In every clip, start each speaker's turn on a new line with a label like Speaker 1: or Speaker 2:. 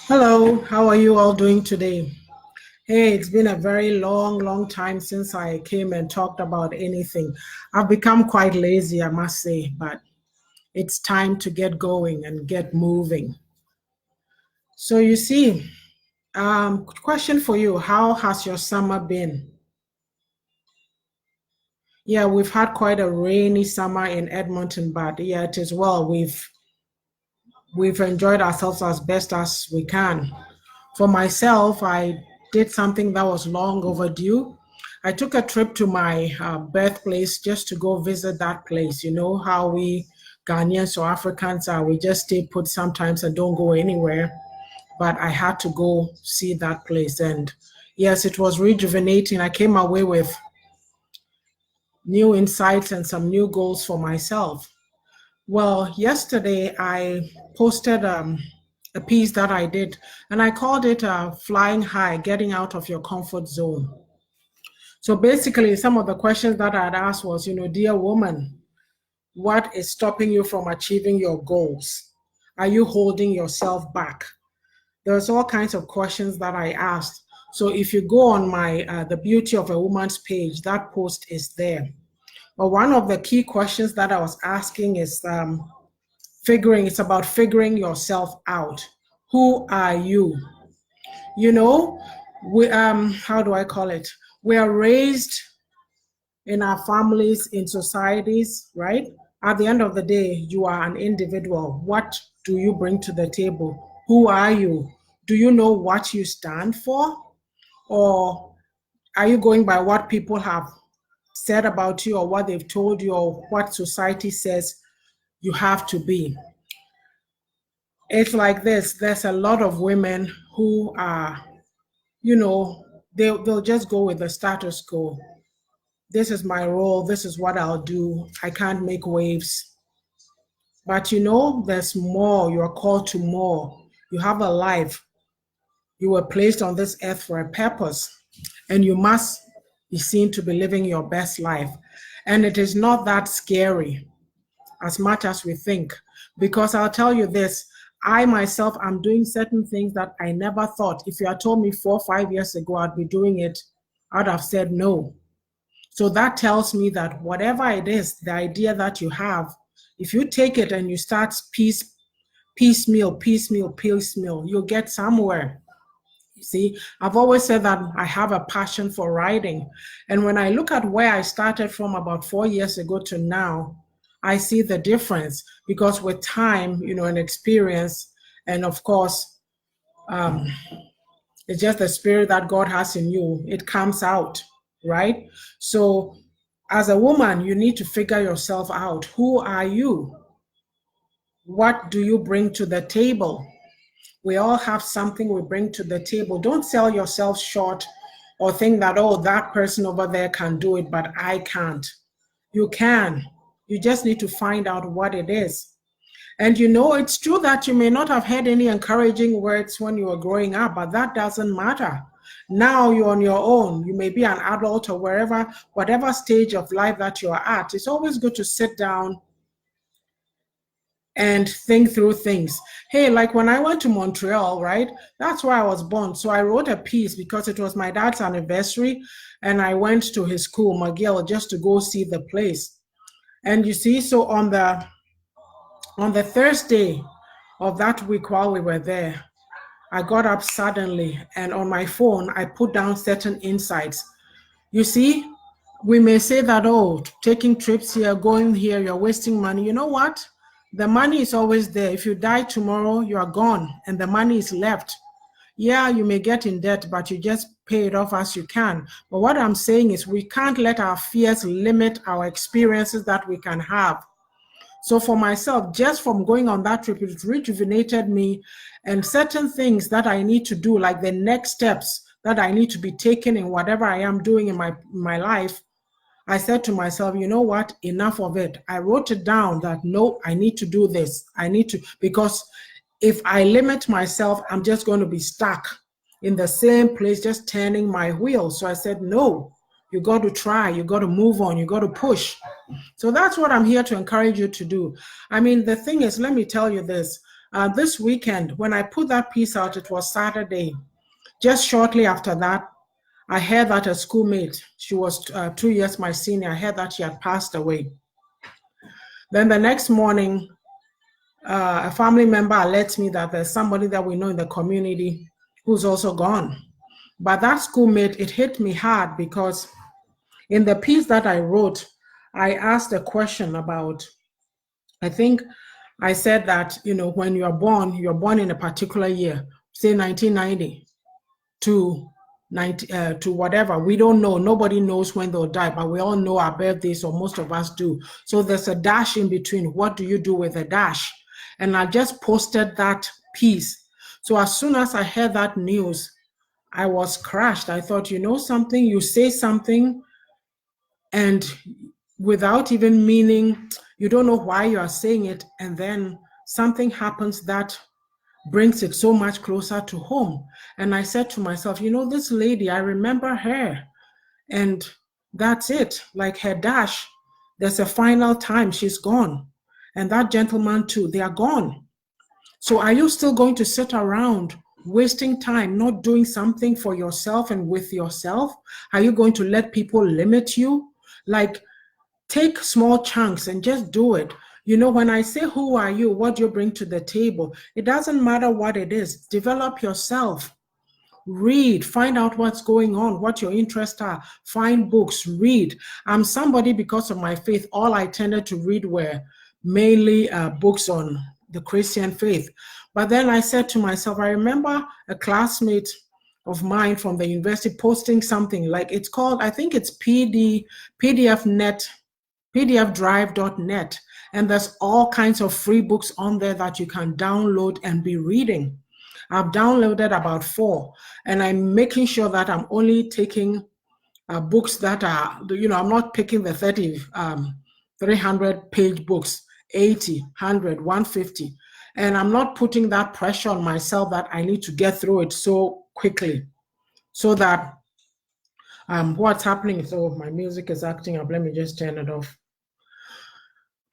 Speaker 1: Hello, how are you all doing today? Hey, it's been a very long time since I came and talked about anything. I've become quite lazy, I must say, but it's time to get going and get moving. So you see, question for you, how has your summer been? Yeah, we've had quite a rainy summer in Edmonton, but yeah, it is well. We've enjoyed ourselves as best as we can. For myself, I did something that was long overdue. I took a trip to my birthplace just to go visit that place. You know how we Ghanaians or Africans are, we just stay put sometimes and don't go anywhere. But I had to go see that place. And yes, it was rejuvenating. I came away with new insights and some new goals for myself. Well, yesterday I posted a piece that I did, and I called it Flying High, Getting Out of Your Comfort Zone. So basically, some of the questions that I'd asked was, dear woman, what is stopping you from achieving your goals? Are you holding yourself back? There's all kinds of questions that I asked. So if you go on my The Beauty of a Woman's page, that post is there. But one of the key questions that I was asking is it's about figuring yourself out. Who are you? How do I call it? We are raised in our families, in societies, right? At the end of the day, you are an individual. What do you bring to the table? Who are you? Do you know what you stand for? Or are you going by what people have said about you or what they've told you or what society says you have to be? It's like this. There's a lot of women who are, they'll just go with the status quo. This is my role. This is what I'll do. I can't make waves. But there's more. You're called to more. You have a life. You were placed on this earth for a purpose, and you must be seen to be living your best life. And it is not that scary as much as we think, because I'll tell you this, I myself am doing certain things that I never thought. If you had told me 4 or 5 years ago I'd be doing it, I'd have said no. So that tells me that whatever it is, the idea that you have, if you take it and you start piecemeal, you'll get somewhere. You see, I've always said that I have a passion for writing. And when I look at where I started from about 4 years ago to now, I see the difference, because with time, and experience, and of course, it's just the spirit that God has in you, it comes out, right? So as a woman, you need to figure yourself out. Who are you? What do you bring to the table? We all have something we bring to the table. Don't sell yourself short or think that, oh, that person over there can do it, but I can't. You can. You just need to find out what it is. And it's true that you may not have heard any encouraging words when you were growing up, but that doesn't matter. Now you're on your own. You may be an adult or whatever stage of life that you're at. It's always good to sit down and think through things. Hey, like when I went to Montreal, right? That's where I was born. So I wrote a piece because it was my dad's anniversary, and I went to his school, McGill, just to go see the place. And you see, so on the Thursday of that week while we were there, I got up suddenly, and on my phone, I put down certain insights. You see, we may say that, oh, taking trips here, going here, you're wasting money. You know what? The money is always there. If you die tomorrow, you are gone, and the money is left. Yeah, you may get in debt, but you just pay it off as you can. But what I'm saying is we can't let our fears limit our experiences that we can have. So for myself, just from going on that trip, it rejuvenated me, and certain things that I need to do, like the next steps that I need to be taking in whatever I am doing in my life, I said to myself, you know what, enough of it. I wrote it down that, no, I need to do this. Because if I limit myself, I'm just going to be stuck in the same place, just turning my wheels. So I said, no, you got to try, you got to move on, you got to push. So that's what I'm here to encourage you to do. I mean, the thing is, let me tell you this, This weekend, when I put that piece out, it was Saturday. Just shortly after that, I heard that a schoolmate, she was 2 years my senior, I heard that she had passed away. Then the next morning, a family member alerts me that there's somebody that we know in the community who's also gone. But that schoolmate, it hit me hard because in the piece that I wrote, I asked a question about, I think I said that, when you're born in a particular year, say 1990 to whatever. We don't know. Nobody knows when they'll die, but we all know our birthdays, or most of us do. So there's a dash in between. What do you do with a dash? And I just posted that piece. So as soon as I heard that news, I was crushed. I thought, something, you say something, and without even meaning, you don't know why you are saying it, and then something happens that brings it so much closer to home. And I said to myself, this lady, I remember her, and that's it. Like her dash, there's a final time, she's gone. And that gentleman too, they are gone. So are you still going to sit around wasting time, not doing something for yourself and with yourself? Are you going to let people limit you? Like, take small chunks and just do it. When I say, who are you? What do you bring to the table? It doesn't matter what it is. Develop yourself. Read, find out what's going on, what your interests are. Find books, read. I'm somebody, because of my faith, all I tended to read were mainly books on the Christian faith. But then I said to myself, I remember a classmate of mine from the university posting something like, it's called, I think it's pdfdrive.net. And there's all kinds of free books on there that you can download and be reading. I've downloaded about 4, and I'm making sure that I'm only taking books that are, I'm not picking the 300-page books, 80, 100, 150. And I'm not putting that pressure on myself that I need to get through it so quickly. So that what's happening, so my music is acting up. Let me just turn it off.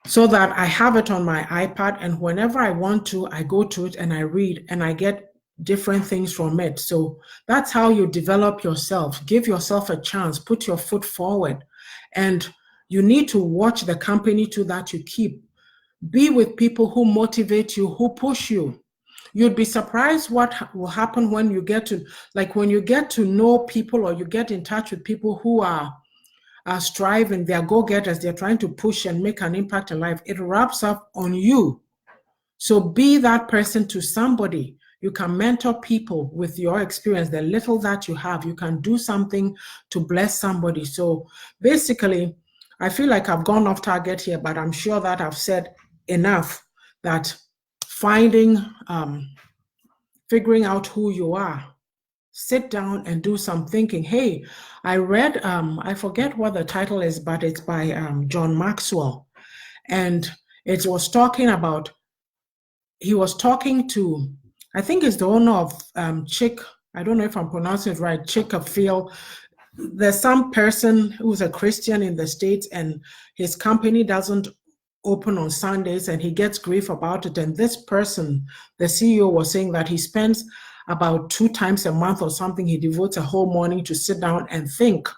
Speaker 1: So that I have it on my iPad, and whenever I want to, I go to it and I read, and I get different things from it. So that's how you develop yourself. Give yourself a chance, put your foot forward. And you need to watch the company too that you keep. Be with people who motivate you, who push you. You'd be surprised what will happen when you get to know people, or you get in touch with people who are striving, they're go-getters, they're trying to push and make an impact in life. It wraps up on you. So be that person to somebody. You can mentor people with your experience, the little that you have. You can do something to bless somebody. So basically, I feel like I've gone off target here, but I'm sure that I've said enough that figuring out who you are. Sit down and do some thinking. Hey, I read, I forget what the title is, but it's by John Maxwell. And it was talking about, he was talking to, I think it's the owner of Chick, I don't know if I'm pronouncing it right, Chick-fil-A. There's some person who's a Christian in the States, and his company doesn't open on Sundays, and he gets grief about it. And this person, the CEO, was saying that he spends about 2 times a month or something, he devotes a whole morning to sit down and think.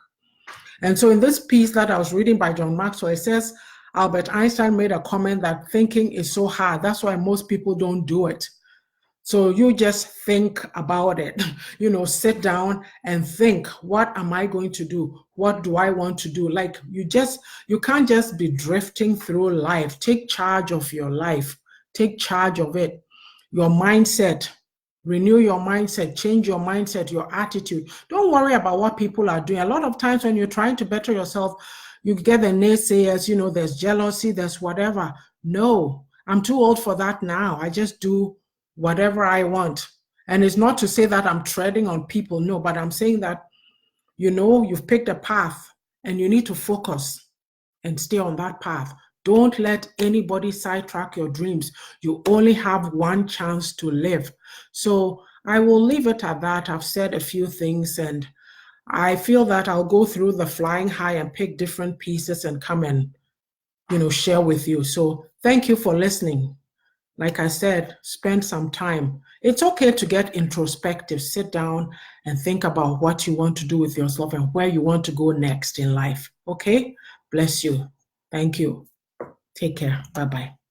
Speaker 1: And so in this piece that I was reading by John Maxwell, it says, Albert Einstein made a comment that thinking is so hard. That's why most people don't do it. So you just think about it, sit down and think, what am I going to do? What do I want to do? Like you can't just be drifting through life. Take charge of your life. Take charge of it. Your mindset. Renew your mindset, change your mindset, your attitude. Don't worry about what people are doing. A lot of times when you're trying to better yourself, you get the naysayers, there's jealousy, there's whatever. No, I'm too old for that now. I just do whatever I want. And it's not to say that I'm treading on people, no, but I'm saying that, you've picked a path and you need to focus and stay on that path. Don't let anybody sidetrack your dreams. You only have one chance to live. So I will leave it at that. I've said a few things, and I feel that I'll go through the flying high and pick different pieces and come and, share with you. So thank you for listening. like I said, spend some time. It's okay to get introspective. Sit down and think about what you want to do with yourself and where you want to go next in life. Okay? Bless you. Thank you. Take care. Bye-bye.